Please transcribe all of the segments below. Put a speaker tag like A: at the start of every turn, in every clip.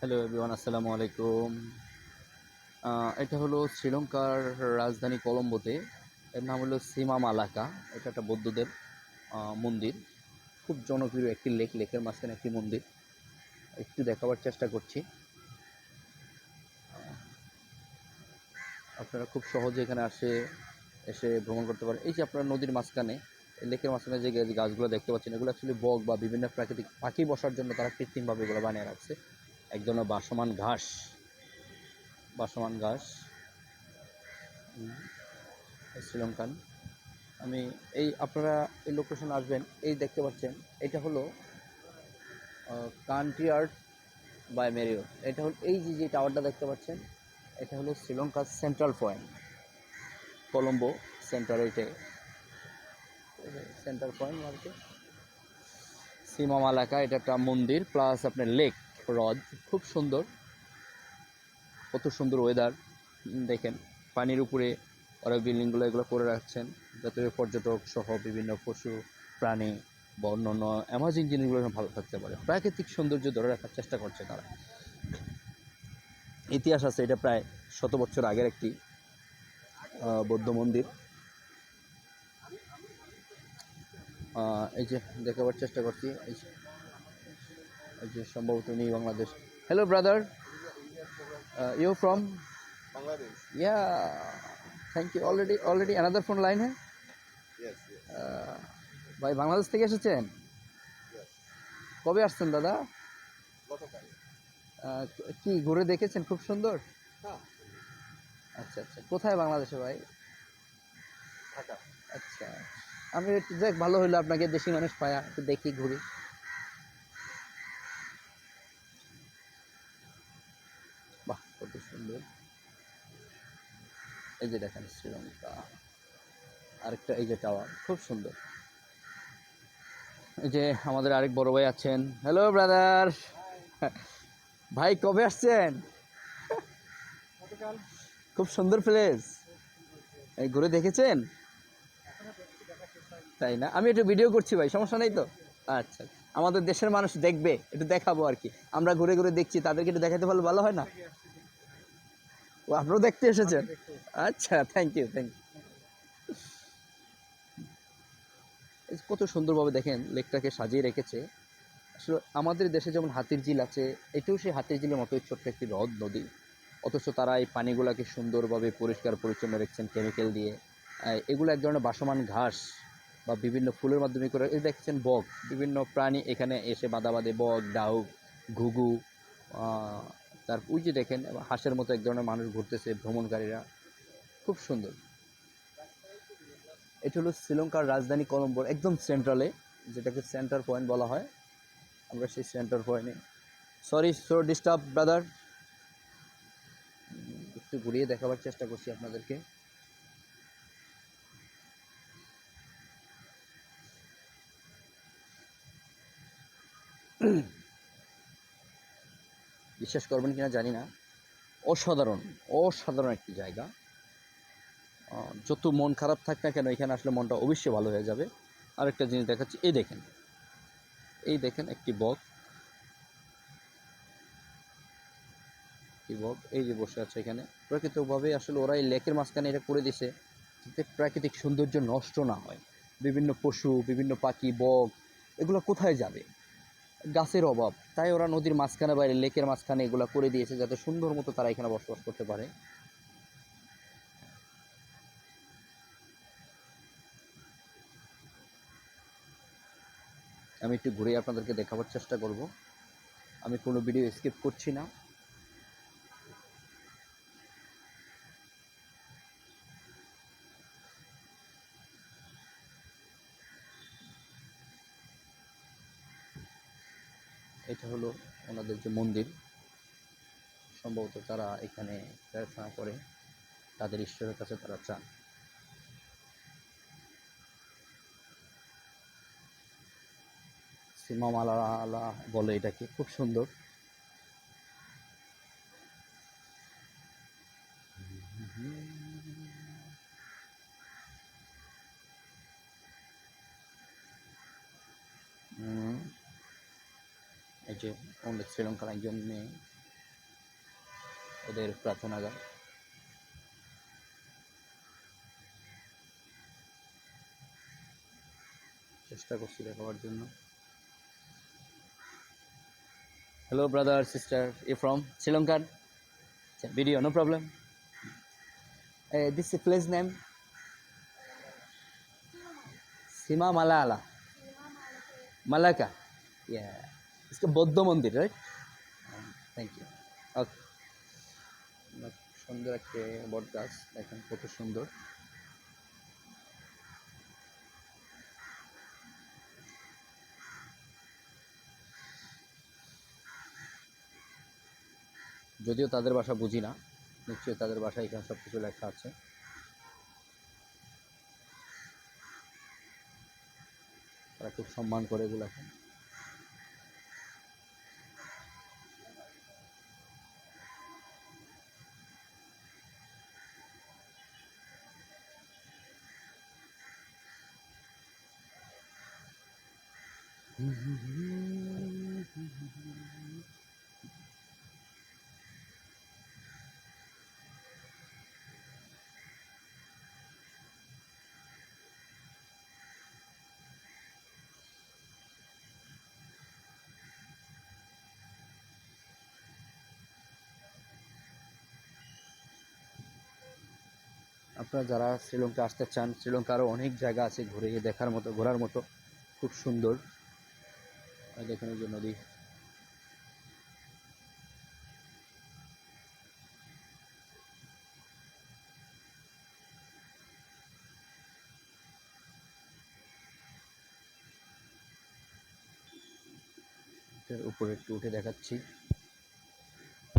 A: Hello everyone, আসসালামু আলাইকুম। এটা হলো শ্রীলঙ্কার রাজধানী কলম্বোতে। এর নাম হলো সীমা মালাকা। এটা একটা বৌদ্ধদের মন্দির। খুব জনপ্রিয় একটি লেকের মাঝখানে একটি মন্দির। একটু দেখাবার চেষ্টা করছি। আপনারা খুব সহজে এখানে এসে ভ্রমণ করতে পারেন। এই যে আপনারা নদীর মাঝখানে, লেকের মাঝখানে যে গাছগুলো দেখতে পাচ্ছেন, এগুলো অ্যাকচুয়ালি বক বা বিভিন্ন প্রাকৃতিক পাখি বসার জন্য তারা কৃত্রিমভাবে এগুলো বানিয়ে রাখছে। এক ধরনের বাসমান ঘাস শ্রীলঙ্কান। আমি আপনারা এই লোকেশন আসবেন, এই দেখতে পাচ্ছেন, এটা হলো কান্ট্রি আর্ট বাই মেরিও। এটা হলো এই যে টাওয়ারটা দেখতে পাচ্ছেন, এটা হলো শ্রীলঙ্কার সেন্ট্রাল পয়েন্ট, কলম্বো সেন্টার। এটাই সেন্টার পয়েন্ট মার্কে সীমা মালাকা। এটা একটা মন্দির প্লাস আপনার লেক হ্রদ। খুব সুন্দর, কত সুন্দর ওয়েদার দেখেন। পানির উপরে ওরা বিল্ডিংগুলো এগুলো করে রাখছেন যাতে পর্যটক সহ বিভিন্ন পশু প্রাণী বা অন্যান্য অ্যামাজিং জিনিসগুলো ভালো থাকতে পারে। প্রাকৃতিক সৌন্দর্য ধরে রাখার চেষ্টা করছে তারা। ইতিহাস আছে, এটা প্রায় 100 বছর আগের একটি বৌদ্ধ মন্দির। এই যে দেখাবার চেষ্টা করছি, এই যে সম্ভবত নেই Bangladesh. Hello brother, you from
B: Bangladesh.
A: Yeah, thank you. Already another phone line হ্যাঁ।
B: Yes, yes,
A: ভাই বাংলাদেশ থেকে এসেছেন?
B: yes.
A: কবে আসছেন দাদা?
B: গতকাল।
A: আহ, কি ঘুরে দেখেছেন? খুব সুন্দর।
B: হ্যাঁ,
A: আচ্ছা আচ্ছা, কোথায় বাংলাদেশে ভাই?
B: ঢাকা।
A: আচ্ছা, আমি একটু দেখ, ভালো হইলো আপনাকে দেশি মানুষ পায়া, একটু দেখি ঘুরি। বাহ, কত সুন্দর। এই যে দেখেন শ্রীলঙ্কা, আরেকটা এই যে টাওয়ার, খুব সুন্দর। এই যে আমাদের আরেক বড় ভাই আছেন। Hello brother. ভাই কবে আসছেন?
B: গতকাল।
A: খুব সুন্দর প্লেস, এই ঘুরে দেখেছেন? তাই না? আমি একটু ভিডিও করছি ভাই, সমস্যা নেই তো? আচ্ছা, আমাদের দেশের মানুষ দেখবে, একটু দেখাবো আর কি। আমরা ঘুরে ঘুরে দেখছি, তাদেরকে একটু দেখাতে পারলে ভালো হয় না? ও, আপনারাও দেখতে এসেছেন? আচ্ছা, থ্যাংক ইউ থ্যাংক ইউ। কত সুন্দরভাবে দেখেন লেকটাকে সাজিয়ে রেখেছে। আসলে আমাদের দেশে যেমন হাতির ঝিল আছে, এটাও সেই হাতির ঝিলের মতোই ছোট্ট একটি হ্রদ নদী। অথচ তারা এই পানিগুলোকে সুন্দরভাবে পরিষ্কার পরিচ্ছন্ন রেখেছেন কেমিক্যাল দিয়ে। এগুলো এক ধরনের বাসমান ঘাস বা বিভিন্ন ফুলের মাধ্যমে করে। এই দেখছেন বক, বিভিন্ন প্রাণী এখানে এসে বাঁধা বাঁধে, বক, ডাহুক, ঘুঘু। তার ওই যে দেখেন হাঁসের মতো এক ধরনের মানুষ ঘুরতেছে, ভ্রমণকারীরা। খুব সুন্দর। এটা হলো শ্রীলঙ্কার রাজধানী কলম্বোর একদম সেন্ট্রালে, যেটাকে সেন্টার পয়েন্ট বলা হয়। আমরা সেই সেন্টার পয়েন্টে। Sorry so disturb brother. একটু ঘুরিয়ে দেখাবার চেষ্টা করছি আপনাদেরকে। বিশ্বাস করবেন কিনা জানি না, অসাধারণ অসাধারণ একটি জায়গা। যত মন খারাপ থাক না কেন, এখানে আসলে মনটা অবশ্যই ভালো হয়ে যাবে। আরেকটা জিনিস দেখাচ্ছি, এই দেখেন একটি বক। এই যে বসে আছে এখানে। প্রাকৃতিকভাবে আসলে ওরা এই লেকের মাঝখানে এটা করে দিছে যাতে প্রাকৃতিক সৌন্দর্য নষ্ট না হয়। বিভিন্ন পশু, বিভিন্ন পাখি, বক, এগুলো কোথায় যাবে? গাছের অভাব, তাই ওরা নদীর মাঝখানে বাইরে লেকের মাঝখানে এগুলো করে দিয়েছে যাতে সুন্দর মতো তারা এখানে বসবাস করতে পারে। আমি একটু ঘুরে আপনাদেরকে দেখাবার চেষ্টা করব। আমি কোনো ভিডিও স্কিপ করছি না। এটা হলো ওনাদের যে মন্দির, সম্ভবত তারা এখানে প্রার্থনা করে, তাদের ঈশ্বরের কাছে তারা চান। সীমামালা বলে এটাকে, খুব সুন্দর। এই যে আমাদের শ্রীলঙ্কার একজন মেয়ে, ওদের প্রার্থনাগার। চেষ্টা করছি দেখাবার জন্য। Hello brother sister, you from Sri Lankan? Video, no problem. This place name Seema Malala Malaka, या इसका बौद्ध मंदिर, राइट? Thank you. ओके, সুন্দর একটা বট গাছ, দেখেন কত সুন্দর। যদিও তাদের ভাষা বুঝি না, নিশ্চয়ই তাদের ভাষা এখানে সব কিছু লেখা আছে। তারা খুব সম্মান করে এগুলাকে। আপনারা যারা শ্রীলঙ্কা আসতে চান, শ্রীলঙ্কারও অনেক জায়গা আছে ঘুরে দেখার মতো, ঘোরার মতো, খুব সুন্দর। দেখুন এই যে নদী। এর উপরে একটু উঠে দেখাচ্ছি,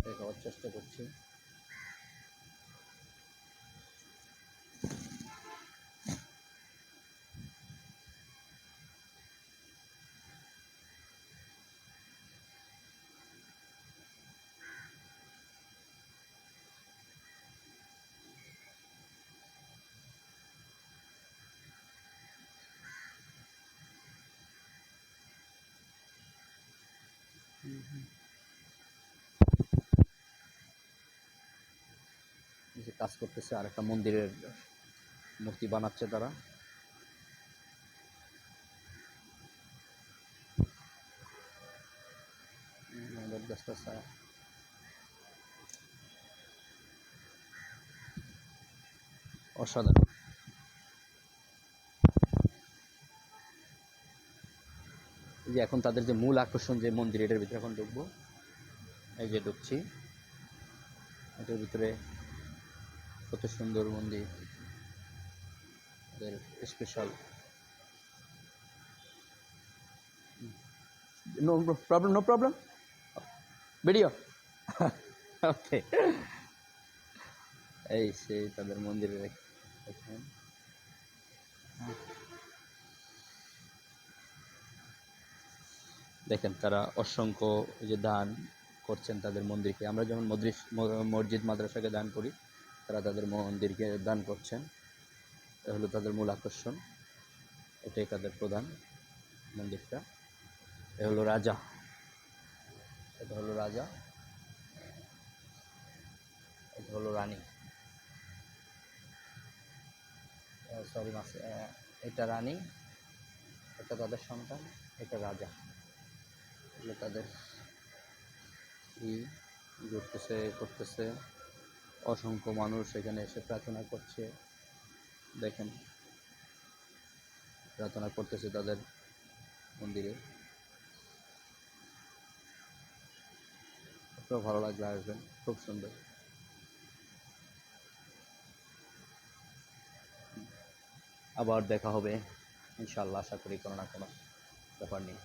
A: দেখাবার চেষ্টা করছি। যে কাজ করতেছে, আর একটা মন্দিরের মূর্তি বানাচ্ছে তারা। বটগাছটা ছায়া। অসাধারণ। এই যে এখন তাদের যে মূল আকর্ষণ যে মন্দির, এটার ভিতরে এখন ঢুকবো। এই যে ঢুকছি, এটার ভিতরে কত সুন্দর মন্দির, ওদের special. No problem, no problem, video. Okay, এই সেই তাদের মন্দিরে দেখেন। দেখেন তারা অসংখ্য যে দান করছেন তাদের মন্দিরকে। আমরা যেমন মসজিদ মাদ্রাসাকে দান করি, তারা তাদের মন্দিরকে দান করছেন। এটা হলো তাদের মূল আকর্ষণ, এটাই তাদের প্রধান মন্দিরটা। এ হলো রাজা, এটা হলো রাজা, এটা হলো রানী, সরি মাস, এটা রানী, এটা তাদের সন্তান, এটা রাজা। এগুলো তাদের ঘুরতেছে করতেছে। অসংখ্য মানুষ এখানে এসে প্রার্থনা করছে, দেখেন প্রার্থনা করতেছে তাদের মন্দিরে। খুব ভালো লাগবে, আসবেন, খুব সুন্দর। আবার দেখা হবে ইনশাআল্লাহ, আশা করি কোনো না কোনো ব্যাপার নেই।